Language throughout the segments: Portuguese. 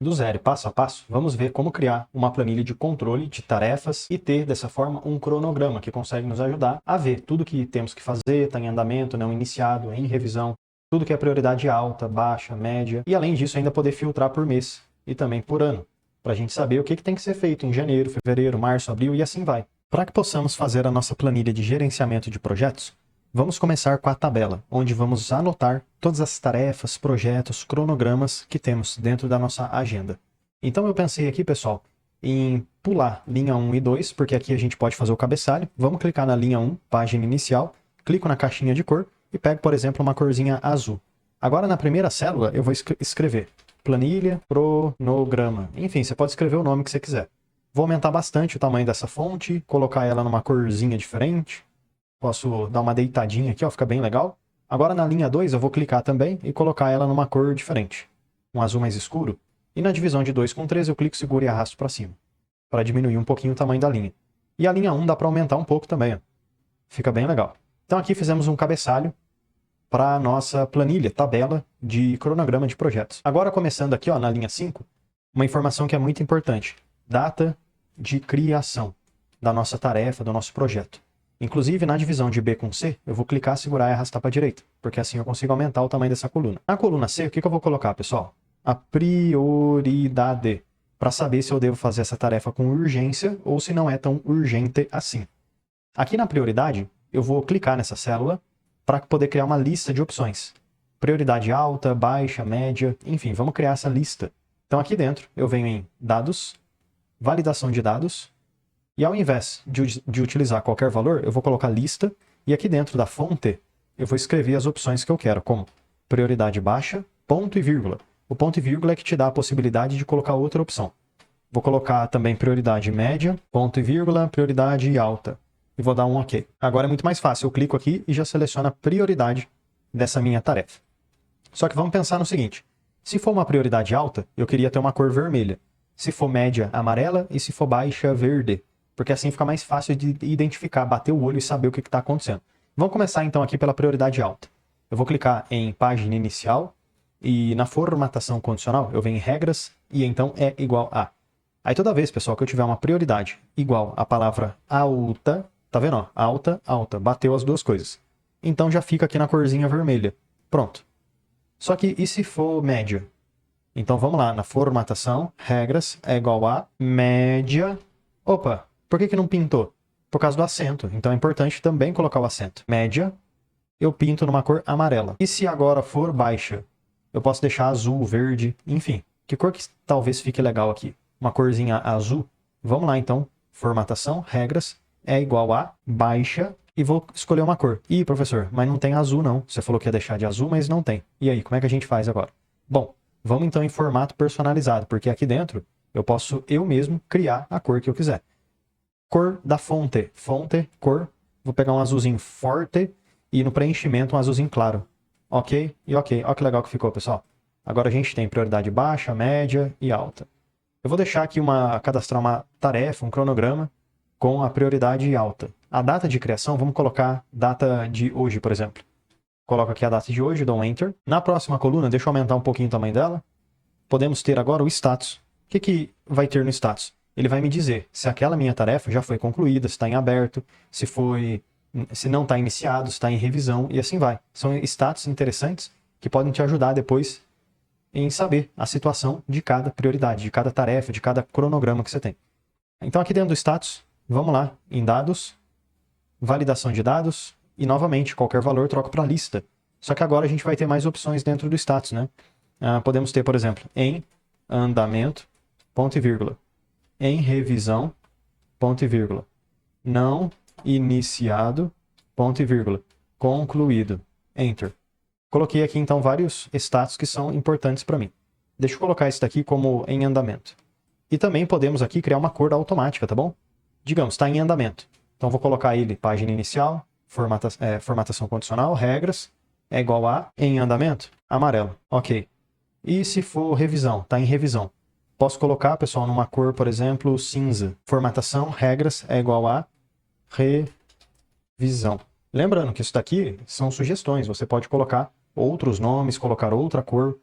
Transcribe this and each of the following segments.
Do zero, passo a passo, vamos ver como criar uma planilha de controle de tarefas e ter, dessa forma, um cronograma que consegue nos ajudar a ver tudo que temos que fazer, está em andamento, não iniciado, em revisão, tudo que é prioridade alta, baixa, média, e além disso ainda poder filtrar por mês e também por ano, para a gente saber o que tem que ser feito em janeiro, fevereiro, março, abril e assim vai. Para que possamos fazer a nossa planilha de gerenciamento de projetos, vamos começar com a tabela, onde vamos anotar todas as tarefas, projetos, cronogramas que temos dentro da nossa agenda. Então eu pensei aqui, pessoal, em pular linha 1 e 2, porque aqui a gente pode fazer o cabeçalho. Vamos clicar na linha 1, página inicial, clico na caixinha de cor e pego, por exemplo, uma corzinha azul. Agora na primeira célula eu vou escrever planilha, cronograma. Enfim, você pode escrever o nome que você quiser. Vou aumentar bastante o tamanho dessa fonte, colocar ela numa corzinha diferente. Posso dar uma deitadinha aqui, ó, fica bem legal. Agora na linha 2 eu vou clicar também e colocar ela numa cor diferente. Um azul mais escuro. E na divisão de 2 com 3 eu clico, seguro e arrasto para cima. Para diminuir um pouquinho o tamanho da linha. E a linha 1 dá para aumentar um pouco também, ó. Fica bem legal. Então aqui fizemos um cabeçalho para a nossa planilha, tabela de cronograma de projetos. Agora começando aqui, ó, na linha 5, uma informação que é muito importante. Data de criação da nossa tarefa, do nosso projeto. Inclusive, na divisão de B com C, eu vou clicar, segurar e arrastar para a direita, porque assim eu consigo aumentar o tamanho dessa coluna. Na coluna C, o que eu vou colocar, pessoal? A prioridade, para saber se eu devo fazer essa tarefa com urgência ou se não é tão urgente assim. Aqui na prioridade, eu vou clicar nessa célula para poder criar uma lista de opções. Prioridade alta, baixa, média, enfim, vamos criar essa lista. Então aqui dentro, eu venho em Dados, Validação de dados, e ao invés de utilizar qualquer valor, eu vou colocar lista, e aqui dentro da fonte, eu vou escrever as opções que eu quero, como prioridade baixa, ponto e vírgula. O ponto e vírgula é que te dá a possibilidade de colocar outra opção. Vou colocar também prioridade média, ponto e vírgula, prioridade alta. E vou dar um OK. Agora é muito mais fácil, eu clico aqui e já seleciono a prioridade dessa minha tarefa. Só que vamos pensar no seguinte, se for uma prioridade alta, eu queria ter uma cor vermelha. Se for média, amarela, e se for baixa, verde. Porque assim fica mais fácil de identificar, bater o olho e saber o que está acontecendo. Vamos começar então aqui pela prioridade alta. Eu vou clicar em página inicial e na formatação condicional eu venho em regras e então é igual a. Aí toda vez, pessoal, que eu tiver uma prioridade igual à palavra alta, tá vendo? Ó, alta, alta, bateu as duas coisas. Então já fica aqui na corzinha vermelha. Pronto. Só que e se for média? Então vamos lá, na formatação, regras é igual a média. Opa! Por que não pintou? Por causa do acento. Então é importante também colocar o acento. Média, eu pinto numa cor amarela. E se agora for baixa? Eu posso deixar azul, verde, enfim. Que cor que talvez fique legal aqui? Uma corzinha azul. Vamos lá então. Formatação, regras, é igual a baixa. E vou escolher uma cor. Ih, professor, mas não tem azul não. Você falou que ia deixar de azul, mas não tem. E aí, como é que a gente faz agora? Bom, vamos então em formato personalizado, porque aqui dentro eu posso eu mesmo criar a cor que eu quiser. Cor da fonte. Fonte, cor. Vou pegar um azulzinho forte e no preenchimento um azulzinho claro. Ok e ok. Olha que legal que ficou, pessoal. Agora a gente tem prioridade baixa, média e alta. Eu vou deixar aqui cadastrar uma tarefa, um cronograma com a prioridade alta. A data de criação, vamos colocar data de hoje, por exemplo. Coloco aqui a data de hoje, dou um Enter. Na próxima coluna, deixa eu aumentar um pouquinho o tamanho dela. Podemos ter agora o status. O que vai ter no status? Ele vai me dizer se aquela minha tarefa já foi concluída, se está em aberto, se não está iniciado, se está em revisão e assim vai. São status interessantes que podem te ajudar depois em saber a situação de cada prioridade, de cada tarefa, de cada cronograma que você tem. Então aqui dentro do status, vamos lá em dados, validação de dados e novamente qualquer valor troco para lista. Só que agora a gente vai ter mais opções dentro do status, né? Podemos ter, por exemplo, em andamento, ponto e vírgula. Em revisão, ponto e vírgula. Não iniciado, ponto e vírgula. Concluído. Enter. Coloquei aqui então vários status que são importantes para mim. Deixa eu colocar esse daqui como em andamento. E também podemos aqui criar uma cor automática, tá bom? Digamos, está em andamento. Então vou colocar ele página inicial, formatação condicional, regras, é igual a em andamento, amarelo. Ok. E se for revisão, está em revisão. Posso colocar, pessoal, numa cor, por exemplo, cinza. Formatação, regras, é igual a revisão. Lembrando que isso daqui são sugestões. Você pode colocar outros nomes, colocar outra cor.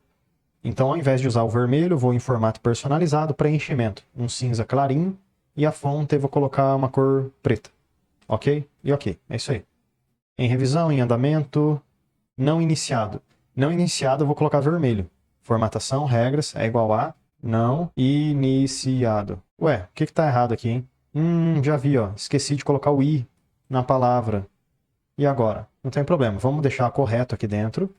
Então, ao invés de usar o vermelho, vou em formato personalizado, preenchimento, um cinza clarinho, e a fonte eu vou colocar uma cor preta. Ok? E ok, é isso aí. Em revisão, em andamento, não iniciado. Não iniciado eu vou colocar vermelho. Formatação, regras, é igual a não iniciado. Ué, o que tá errado aqui, hein? Já vi, ó. Esqueci de colocar o i na palavra. E agora? Não tem problema. Vamos deixar correto aqui dentro.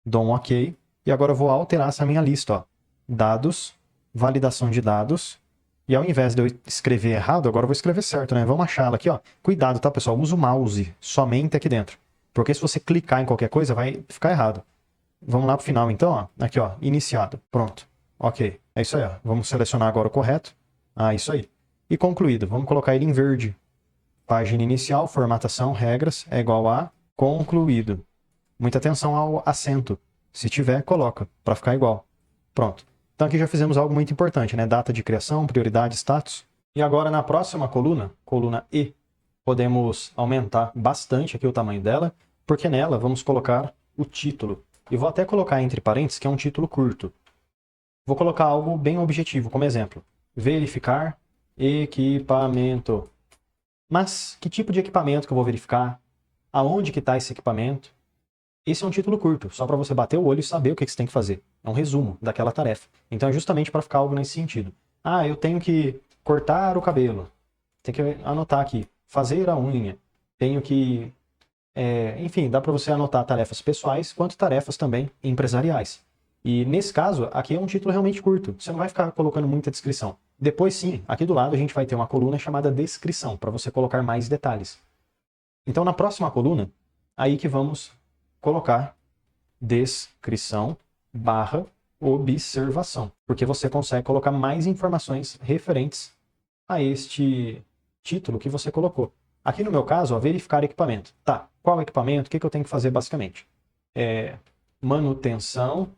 Dou um ok. E agora eu vou alterar essa minha lista, ó. Dados, validação de dados. E ao invés de eu escrever errado, agora eu vou escrever certo, né? Vamos achar ela aqui, ó. Cuidado, tá, pessoal? Usa o mouse somente aqui dentro. Porque se você clicar em qualquer coisa, vai ficar errado. Vamos lá pro final, então, ó. Aqui, ó. Iniciado. Pronto. Ok. É isso aí, ó. Vamos selecionar agora o correto. Ah, isso aí. E concluído. Vamos colocar ele em verde. Página inicial, formatação, regras, é igual a concluído. Muita atenção ao acento. Se tiver, coloca, para ficar igual. Pronto. Então aqui já fizemos algo muito importante, né? Data de criação, prioridade, status. E agora na próxima coluna, coluna E, podemos aumentar bastante aqui o tamanho dela, porque nela vamos colocar o título. E vou até colocar entre parênteses que é um título curto. Vou colocar algo bem objetivo, como exemplo. Verificar equipamento. Mas que tipo de equipamento que eu vou verificar? Aonde que está esse equipamento? Esse é um título curto, só para você bater o olho e saber o que você tem que fazer. É um resumo daquela tarefa. Então é justamente para ficar algo nesse sentido. Ah, eu tenho que cortar o cabelo. Tem que anotar aqui. Fazer a unha. Tenho que... enfim, dá para você anotar tarefas pessoais, quanto tarefas também empresariais. E nesse caso, aqui é um título realmente curto. Você não vai ficar colocando muita descrição. Depois sim, aqui do lado a gente vai ter uma coluna chamada descrição, para você colocar mais detalhes. Então na próxima coluna, aí que vamos colocar descrição barra observação, porque você consegue colocar mais informações referentes a este título que você colocou. Aqui no meu caso, ó, verificar equipamento. Tá, qual equipamento? O que eu tenho que fazer basicamente? Manutenção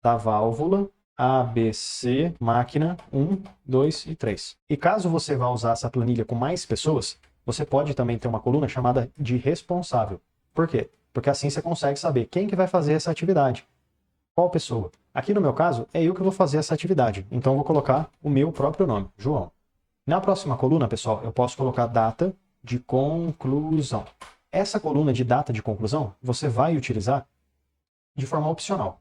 da válvula ABC máquina 1, 2 e 3. E caso você vá usar essa planilha com mais pessoas, você pode também ter uma coluna chamada de responsável. Por quê? Porque assim você consegue saber quem que vai fazer essa atividade. Qual pessoa? Aqui no meu caso, é eu que vou fazer essa atividade. Então eu vou colocar o meu próprio nome, João. Na próxima coluna, pessoal, eu posso colocar data de conclusão. Essa coluna de data de conclusão, você vai utilizar de forma opcional.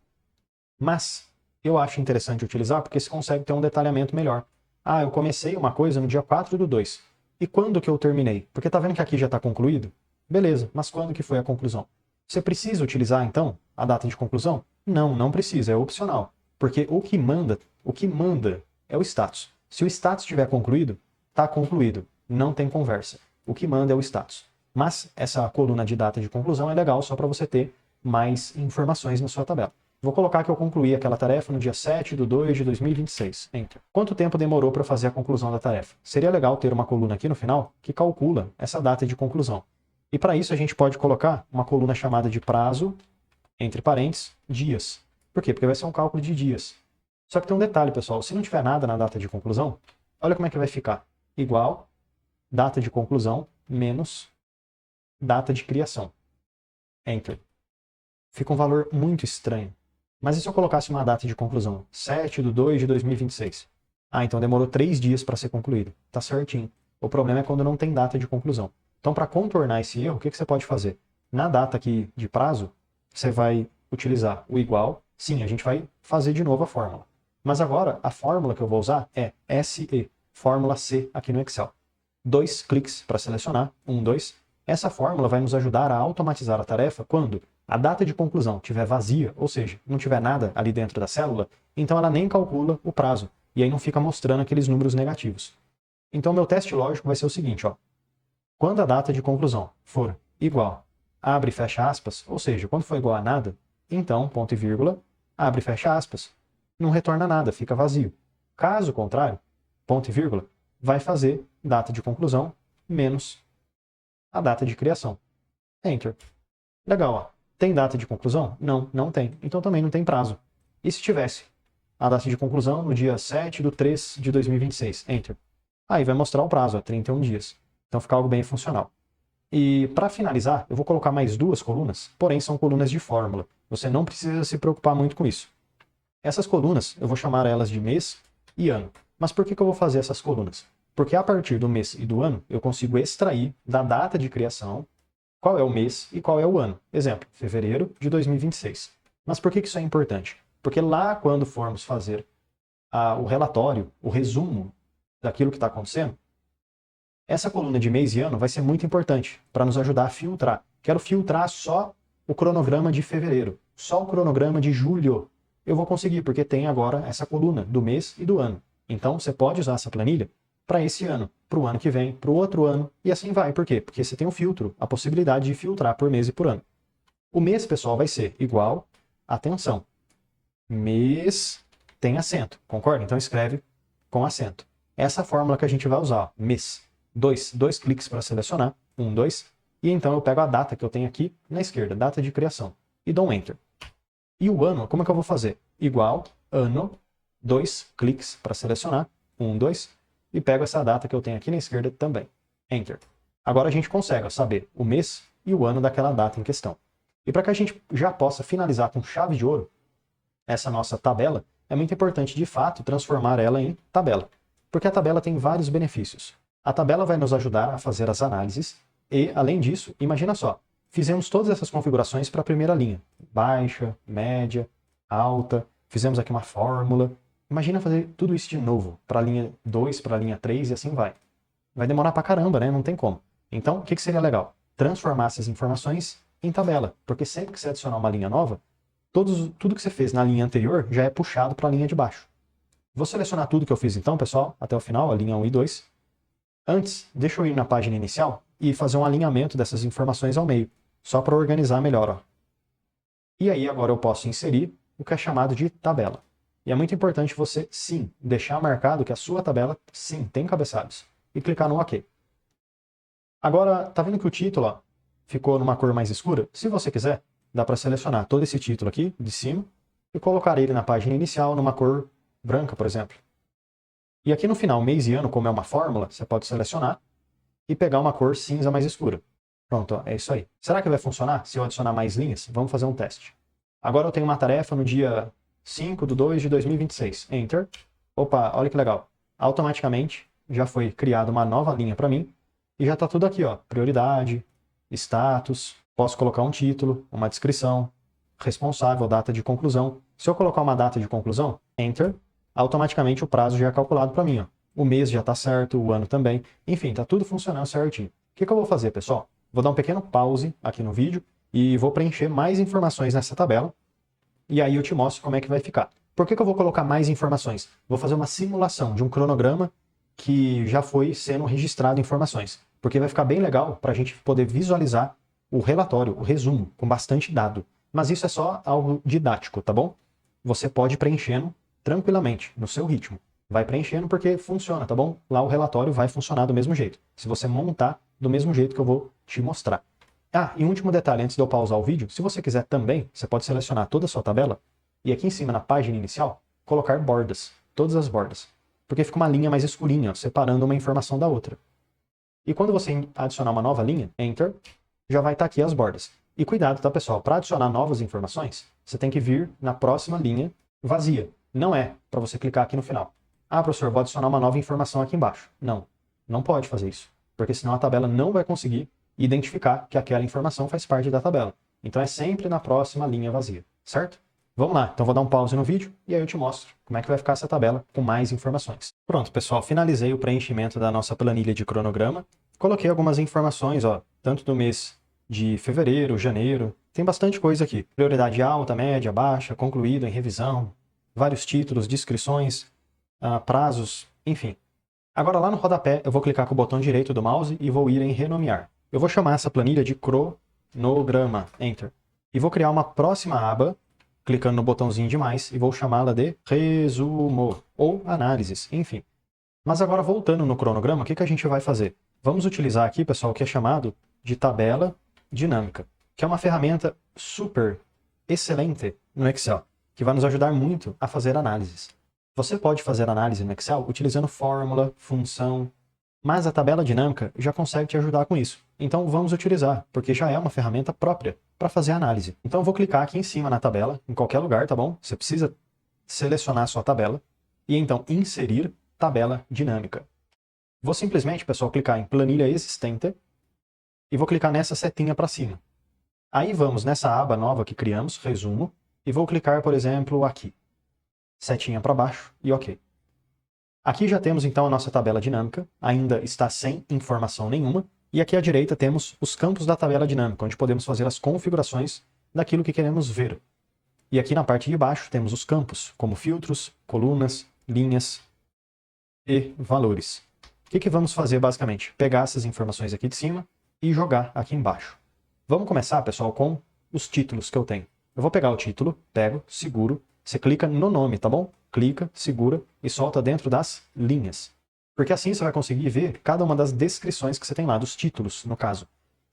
Mas eu acho interessante utilizar porque você consegue ter um detalhamento melhor. Ah, eu comecei uma coisa no dia 4/2. E quando que eu terminei? Porque tá vendo que aqui já está concluído? Beleza, mas quando que foi a conclusão? Você precisa utilizar, então, a data de conclusão? Não, não precisa, é opcional. Porque o que manda é o status. Se o status estiver concluído, está concluído. Não tem conversa. O que manda é o status. Mas essa coluna de data de conclusão é legal só para você ter mais informações na sua tabela. Vou colocar que eu concluí aquela tarefa no dia 7/2/2026. Enter. Quanto tempo demorou para fazer a conclusão da tarefa? Seria legal ter uma coluna aqui no final que calcula essa data de conclusão. E para isso a gente pode colocar uma coluna chamada de prazo, entre parênteses, dias. Por quê? Porque vai ser um cálculo de dias. Só que tem um detalhe, pessoal. Se não tiver nada na data de conclusão, olha como é que vai ficar. Igual data de conclusão menos data de criação. Enter. Fica um valor muito estranho. Mas e se eu colocasse uma data de conclusão? 7/2/2026. Ah, então demorou 3 dias para ser concluído. Tá certinho. O problema é quando não tem data de conclusão. Então, para contornar esse erro, o que você pode fazer? Na data aqui de prazo, você vai utilizar o igual. Sim, a gente vai fazer de novo a fórmula. Mas agora, a fórmula que eu vou usar é SE, fórmula C aqui no Excel. 2 cliques para selecionar, 1, 2. Essa fórmula vai nos ajudar a automatizar a tarefa quando a data de conclusão estiver vazia, ou seja, não tiver nada ali dentro da célula, então ela nem calcula o prazo, e aí não fica mostrando aqueles números negativos. Então meu teste lógico vai ser o seguinte, ó. Quando a data de conclusão for igual, abre e fecha aspas, ou seja, quando for igual a nada, então, ponto e vírgula, abre e fecha aspas. Não retorna nada, fica vazio. Caso contrário, ponto e vírgula, vai fazer data de conclusão menos a data de criação. Enter. Legal, ó. Tem data de conclusão? Não, não tem. Então também não tem prazo. E se tivesse a data de conclusão no dia 7/3/2026? Enter. Aí vai mostrar o prazo, ó, 31 dias. Então fica algo bem funcional. E para finalizar, eu vou colocar mais 2 colunas, porém são colunas de fórmula. Você não precisa se preocupar muito com isso. Essas colunas, eu vou chamar elas de mês e ano. Mas por que eu vou fazer essas colunas? Porque a partir do mês e do ano, eu consigo extrair da data de criação qual é o mês e qual é o ano. Exemplo, fevereiro de 2026. Mas por que isso é importante? Porque lá quando formos fazer o relatório, o resumo daquilo que está acontecendo, essa coluna de mês e ano vai ser muito importante para nos ajudar a filtrar. Quero filtrar só o cronograma de fevereiro, só o cronograma de julho. Eu vou conseguir, porque tem agora essa coluna do mês e do ano. Então, você pode usar essa planilha para esse ano, para o ano que vem, para o outro ano, e assim vai. Por quê? Porque você tem um filtro, a possibilidade de filtrar por mês e por ano. O mês, pessoal, vai ser igual, atenção, mês tem acento, concorda? Então escreve com acento. Essa fórmula que a gente vai usar, ó, mês. Dois cliques para selecionar, 1, 2, e então eu pego a data que eu tenho aqui na esquerda, data de criação, e dou um Enter. E o ano, como é que eu vou fazer? Igual, ano, 2 cliques para selecionar, 1, 2, e pego essa data que eu tenho aqui na esquerda também, Enter. Agora a gente consegue saber o mês e o ano daquela data em questão. E para que a gente já possa finalizar com chave de ouro essa nossa tabela, é muito importante, de fato, transformar ela em tabela. Porque a tabela tem vários benefícios. A tabela vai nos ajudar a fazer as análises e, além disso, imagina só, fizemos todas essas configurações para a primeira linha. Baixa, média, alta, fizemos aqui uma fórmula. Imagina fazer tudo isso de novo para a linha 2, para a linha 3 e assim vai. Vai demorar pra caramba, né? Não tem como. Então, o que seria legal? Transformar essas informações em tabela. Porque sempre que você adicionar uma linha nova, tudo que você fez na linha anterior já é puxado para a linha de baixo. Vou selecionar tudo que eu fiz então, pessoal, até o final, a linha 1 e 2. Antes, deixa eu ir na página inicial e fazer um alinhamento dessas informações ao meio, só para organizar melhor. Ó. E aí agora eu posso inserir o que é chamado de tabela. E é muito importante você, sim, deixar marcado que a sua tabela, sim, tem cabeçalhos. E clicar no OK. Agora, tá vendo que o título ó, ficou numa cor mais escura? Se você quiser, dá para selecionar todo esse título aqui, de cima, e colocar ele na página inicial numa cor branca, por exemplo. E aqui no final, mês e ano, como é uma fórmula, você pode selecionar e pegar uma cor cinza mais escura. Pronto, ó, é isso aí. Será que vai funcionar se eu adicionar mais linhas? Vamos fazer um teste. Agora eu tenho uma tarefa no dia 5/2/2026. Enter. Opa, olha que legal. Automaticamente já foi criada uma nova linha para mim e já está tudo aqui, ó. Prioridade, status, posso colocar um título, uma descrição, responsável, data de conclusão. Se eu colocar uma data de conclusão, Enter, automaticamente o prazo já é calculado para mim. Ó. O mês já está certo, o ano também. Enfim, está tudo funcionando certinho. O que eu vou fazer, pessoal? Vou dar um pequeno pause aqui no vídeo e vou preencher mais informações nessa tabela. E aí eu te mostro como é que vai ficar. Por que eu vou colocar mais informações? Vou fazer uma simulação de um cronograma que já foi sendo registrado informações. Porque vai ficar bem legal para a gente poder visualizar o relatório, o resumo, com bastante dado. Mas isso é só algo didático, tá bom? Você pode ir preenchendo tranquilamente, no seu ritmo. Vai preenchendo porque funciona, tá bom? Lá o relatório vai funcionar do mesmo jeito. Se você montar do mesmo jeito que eu vou te mostrar. Ah, e um último detalhe, antes de eu pausar o vídeo, se você quiser também, você pode selecionar toda a sua tabela e aqui em cima, na página inicial, colocar bordas, todas as bordas. Porque fica uma linha mais escurinha, ó, separando uma informação da outra. E quando você adicionar uma nova linha, Enter, já vai estar aqui as bordas. E cuidado, tá, pessoal? Para adicionar novas informações, você tem que vir na próxima linha vazia. Não é para você clicar aqui no final. Ah, professor, vou adicionar uma nova informação aqui embaixo. Não, não pode fazer isso. Porque senão a tabela não vai conseguir identificar que aquela informação faz parte da tabela. Então é sempre na próxima linha vazia, certo? Vamos lá, então vou dar um pause no vídeo e aí eu te mostro como é que vai ficar essa tabela com mais informações. Pronto, pessoal, finalizei o preenchimento da nossa planilha de cronograma. Coloquei algumas informações, ó, tanto do mês de fevereiro, janeiro, tem bastante coisa aqui. Prioridade alta, média, baixa, concluído, em revisão, vários títulos, descrições, prazos, enfim. Agora lá no rodapé eu vou clicar com o botão direito do mouse e vou ir em renomear. Eu vou chamar essa planilha de cronograma, Enter. E vou criar uma próxima aba, clicando no botãozinho de mais, e vou chamá-la de resumo, ou análises, enfim. Mas agora voltando no cronograma, o que a gente vai fazer? Vamos utilizar aqui, pessoal, o que é chamado de tabela dinâmica, que é uma ferramenta super excelente no Excel, que vai nos ajudar muito a fazer análises. Você pode fazer análise no Excel utilizando fórmula, função, mas a tabela dinâmica já consegue te ajudar com isso. Então vamos utilizar, porque já é uma ferramenta própria para fazer análise. Então eu vou clicar aqui em cima na tabela, em qualquer lugar, tá bom? Você precisa selecionar a sua tabela e então inserir tabela dinâmica. Vou simplesmente, pessoal, clicar em planilha existente e vou clicar nessa setinha para cima. Aí vamos nessa aba nova que criamos, resumo, e vou clicar, por exemplo, aqui. Setinha para baixo e OK. Aqui já temos então a nossa tabela dinâmica, ainda está sem informação nenhuma, e aqui à direita temos os campos da tabela dinâmica, onde podemos fazer as configurações daquilo que queremos ver. E aqui na parte de baixo temos os campos, como filtros, colunas, linhas e valores. O que vamos fazer basicamente? Pegar essas informações aqui de cima e jogar aqui embaixo. Vamos começar, pessoal, com os títulos que eu tenho. Eu vou pegar o título, pego, seguro, você clica no nome, tá bom? Clica, segura e solta dentro das linhas. Porque assim você vai conseguir ver cada uma das descrições que você tem lá, dos títulos, no caso.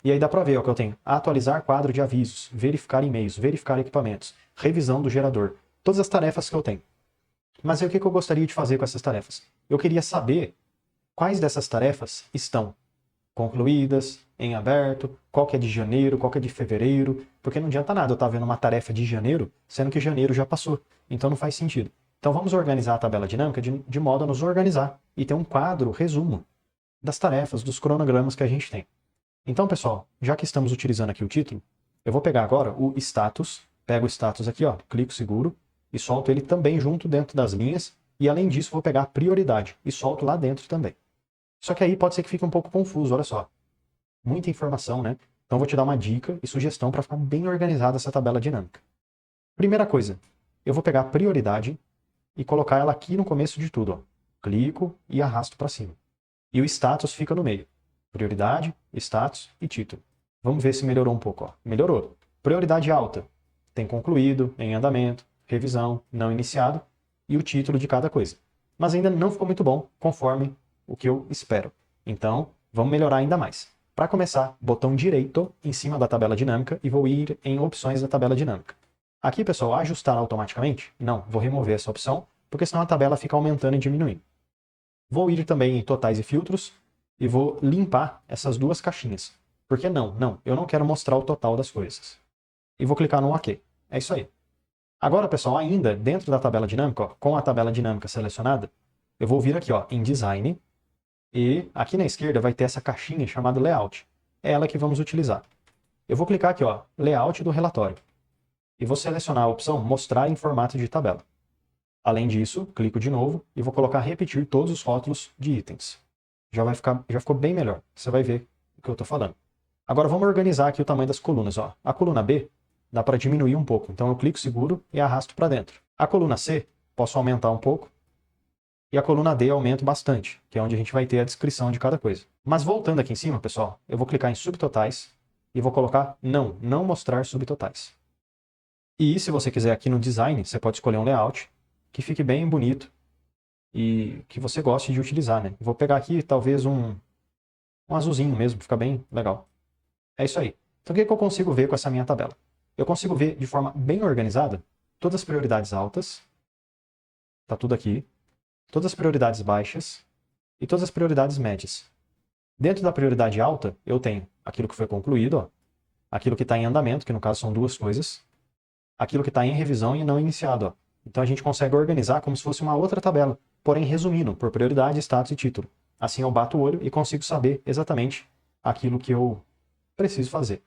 E aí dá para ver o que eu tenho. Atualizar quadro de avisos, verificar e-mails, verificar equipamentos, revisão do gerador. Todas as tarefas que eu tenho. Mas aí o que eu gostaria de fazer com essas tarefas? Eu queria saber quais dessas tarefas estão concluídas, em aberto, qual que é de janeiro, qual que é de fevereiro, porque não adianta nada eu estar vendo uma tarefa de janeiro, sendo que janeiro já passou. Então não faz sentido. Então vamos organizar a tabela dinâmica de modo a nos organizar e ter um quadro, resumo, das tarefas, dos cronogramas que a gente tem. Então, pessoal, já que estamos utilizando aqui o título, eu vou pegar agora o status, pego o status aqui, ó, clico seguro e solto ele também junto dentro das linhas, e além disso vou pegar a prioridade e solto lá dentro também. Só que aí pode ser que fique um pouco confuso, olha só. Muita informação, né? Então vou te dar uma dica e sugestão para ficar bem organizada essa tabela dinâmica. Primeira coisa, eu vou pegar a prioridade e colocar ela aqui no começo de tudo, ó. Clico e arrasto para cima. E o status fica no meio. Prioridade, status e título. Vamos ver se melhorou um pouco, ó. Melhorou. Prioridade alta. Tem concluído, em andamento, revisão, não iniciado e o título de cada coisa. Mas ainda não ficou muito bom, conforme o que eu espero. Então, vamos melhorar ainda mais. Para começar, botão direito em cima da tabela dinâmica e vou ir em opções da tabela dinâmica. Aqui, pessoal, ajustar automaticamente? Não, vou remover essa opção, porque senão a tabela fica aumentando e diminuindo. Vou ir também em totais e filtros e vou limpar essas duas caixinhas. Porque não, eu não quero mostrar o total das coisas. E vou clicar no OK. É isso aí. Agora, pessoal, ainda dentro da tabela dinâmica, ó, com a tabela dinâmica selecionada, eu vou vir aqui ó, em Design, e aqui na esquerda vai ter essa caixinha chamada Layout. É ela que vamos utilizar. Eu vou clicar aqui, ó, Layout do relatório. E vou selecionar a opção Mostrar em formato de tabela. Além disso, clico de novo e vou colocar Repetir todos os rótulos de itens. Já ficou bem melhor. Você vai ver o que eu estou falando. Agora vamos organizar aqui o tamanho das colunas. Ó. A coluna B dá para diminuir um pouco. Então eu clico seguro e arrasto para dentro. A coluna C posso aumentar um pouco. E a coluna D eu aumento bastante, que é onde a gente vai ter a descrição de cada coisa. Mas voltando aqui em cima, pessoal, eu vou clicar em subtotais e vou colocar não mostrar subtotais. E se você quiser aqui no design, você pode escolher um layout que fique bem bonito e que você goste de utilizar, né? Vou pegar aqui talvez um azulzinho mesmo, fica bem legal. É isso aí. Então o que eu consigo ver com essa minha tabela? Eu consigo ver de forma bem organizada todas as prioridades altas, tá tudo aqui, todas as prioridades baixas e todas as prioridades médias. Dentro da prioridade alta, eu tenho aquilo que foi concluído, ó, aquilo que está em andamento, que no caso são duas coisas, aquilo que está em revisão e não iniciado. Ó. Então a gente consegue organizar como se fosse uma outra tabela, porém resumindo por prioridade, status e título. Assim eu bato o olho e consigo saber exatamente aquilo que eu preciso fazer.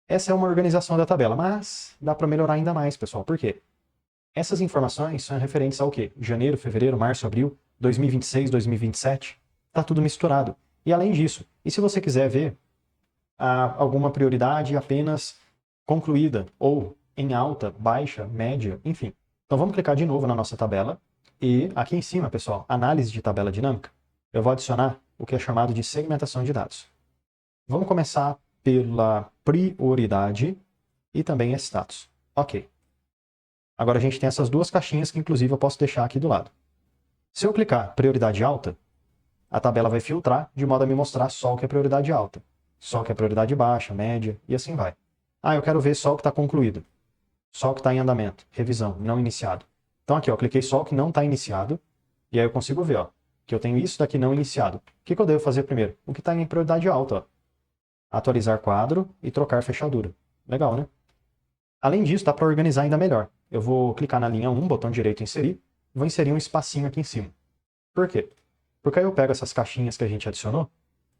Essa é uma organização da tabela, mas dá para melhorar ainda mais, pessoal. Por quê? Essas informações são referentes ao quê? Janeiro, fevereiro, março, abril, 2026, 2027. Está tudo misturado. E além disso, e se você quiser ver alguma prioridade apenas concluída, ou em alta, baixa, média, enfim. Então vamos clicar de novo na nossa tabela. E aqui em cima, pessoal, análise de tabela dinâmica, eu vou adicionar o que é chamado de segmentação de dados. Vamos começar pela prioridade e também status. Ok. Agora a gente tem essas duas caixinhas que inclusive eu posso deixar aqui do lado. Se eu clicar prioridade alta, a tabela vai filtrar de modo a me mostrar só o que é prioridade alta, só o que é prioridade baixa, média e assim vai. Ah, eu quero ver só o que está concluído, só o que está em andamento, revisão, não iniciado. Então aqui, ó, cliquei só o que não está iniciado e aí eu consigo ver, ó, que eu tenho isso daqui não iniciado. O que eu devo fazer primeiro? O que está em prioridade alta, ó. Atualizar quadro e trocar fechadura. Legal, né? Além disso, dá para organizar ainda melhor. Eu vou clicar na linha 1, botão direito inserir, vou inserir um espacinho aqui em cima. Por quê? Porque aí eu pego essas caixinhas que a gente adicionou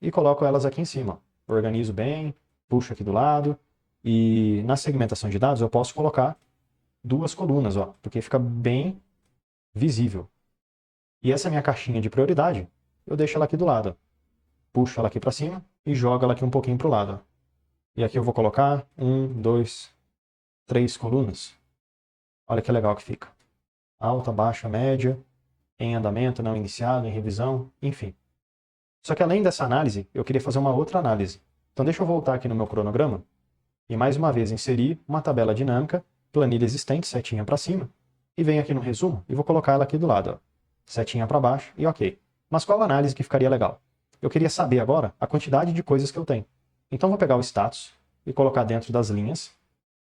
e coloco elas aqui em cima. Organizo bem, puxo aqui do lado e na segmentação de dados eu posso colocar duas colunas, ó, porque fica bem visível. E essa minha caixinha de prioridade, eu deixo ela aqui do lado. Puxo ela aqui para cima e jogo ela aqui um pouquinho para o lado. E aqui eu vou colocar 1, 2, 3 colunas. Olha que legal que fica. Alta, baixa, média, em andamento, não iniciado, em revisão, enfim. Só que além dessa análise, eu queria fazer uma outra análise. Então deixa eu voltar aqui no meu cronograma e mais uma vez inserir uma tabela dinâmica, planilha existente, setinha para cima, e venho aqui no resumo e vou colocar ela aqui do lado. Ó. Setinha para baixo e ok. Mas qual análise que ficaria legal? Eu queria saber agora a quantidade de coisas que eu tenho. Então vou pegar o status e colocar dentro das linhas.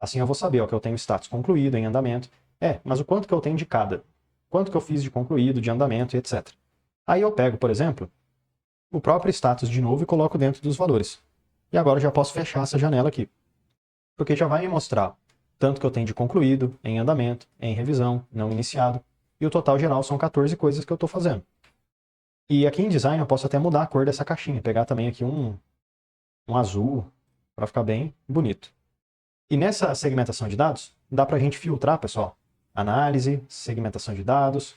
Assim eu vou saber ó, que eu tenho status concluído, em andamento. Mas o quanto que eu tenho de cada? Quanto que eu fiz de concluído, de andamento e etc. Aí eu pego, por exemplo, o próprio status de novo e coloco dentro dos valores. E agora eu já posso fechar essa janela aqui. Porque já vai me mostrar tanto que eu tenho de concluído, em andamento, em revisão, não iniciado. E o total geral são 14 coisas que eu estou fazendo. E aqui em design eu posso até mudar a cor dessa caixinha. Pegar também aqui um azul, para ficar bem bonito. E nessa segmentação de dados, dá para a gente filtrar, pessoal. Análise, segmentação de dados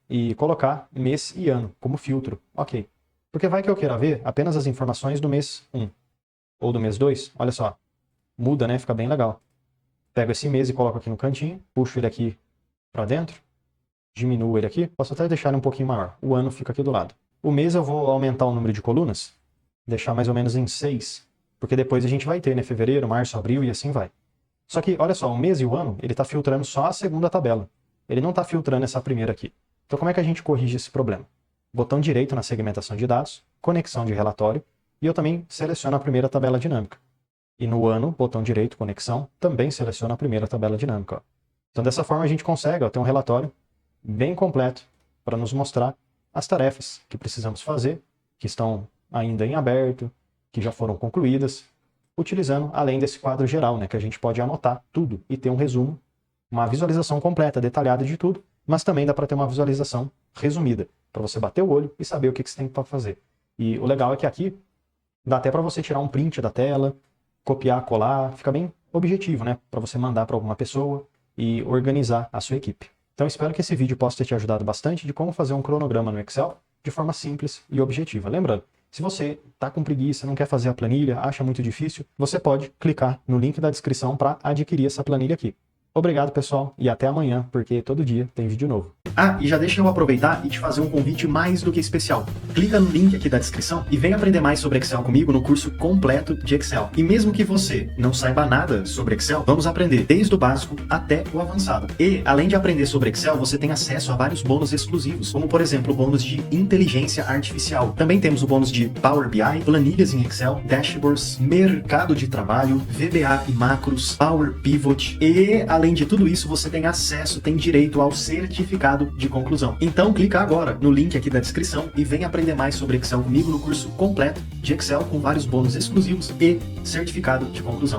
e colocar mês e ano como filtro. Ok. Porque vai que eu queira ver apenas as informações do mês 1 ou do mês 2. Olha só. Muda, né? Fica bem legal. Pego esse mês e coloco aqui no cantinho. Puxo ele aqui para dentro. Diminuo ele aqui. Posso até deixar ele um pouquinho maior. O ano fica aqui do lado. O mês eu vou aumentar o número de colunas. Deixar mais ou menos em 6. Porque depois a gente vai ter, né? Fevereiro, março, abril e assim vai. Só que, olha só, o mês e o ano, ele está filtrando só a segunda tabela. Ele não está filtrando essa primeira aqui. Então como é que a gente corrige esse problema? Botão direito na segmentação de dados, conexão de relatório, e eu também seleciono a primeira tabela dinâmica. E no ano, botão direito, conexão, também seleciono a primeira tabela dinâmica. Ó. Então dessa forma a gente consegue ter um relatório bem completo para nos mostrar as tarefas que precisamos fazer, que estão ainda em aberto, que já foram concluídas, utilizando além desse quadro geral, né, que a gente pode anotar tudo e ter um resumo, uma visualização completa, detalhada de tudo, mas também dá para ter uma visualização resumida, para você bater o olho e saber o que você tem para fazer. E o legal é que aqui dá até para você tirar um print da tela, copiar, colar, fica bem objetivo, né, para você mandar para alguma pessoa e organizar a sua equipe. Então espero que esse vídeo possa ter te ajudado bastante de como fazer um cronograma no Excel de forma simples e objetiva. Lembrando, se você está com preguiça, não quer fazer a planilha, acha muito difícil, você pode clicar no link da descrição para adquirir essa planilha aqui. Obrigado, pessoal, e até amanhã, porque todo dia tem vídeo novo. Ah, e já deixa eu aproveitar e te fazer um convite mais do que especial. Clica no link aqui da descrição e vem aprender mais sobre Excel comigo no curso completo de Excel. E mesmo que você não saiba nada sobre Excel, vamos aprender desde o básico até o avançado. E, além de aprender sobre Excel, você tem acesso a vários bônus exclusivos, como, por exemplo, o bônus de inteligência artificial. Também temos o bônus de Power BI, planilhas em Excel, dashboards, mercado de trabalho, VBA e macros, Power Pivot e, além de tudo isso, você tem acesso, tem direito ao certificado de conclusão. Então clica agora no link aqui da descrição e vem aprender mais sobre Excel comigo no curso completo de Excel com vários bônus exclusivos e certificado de conclusão.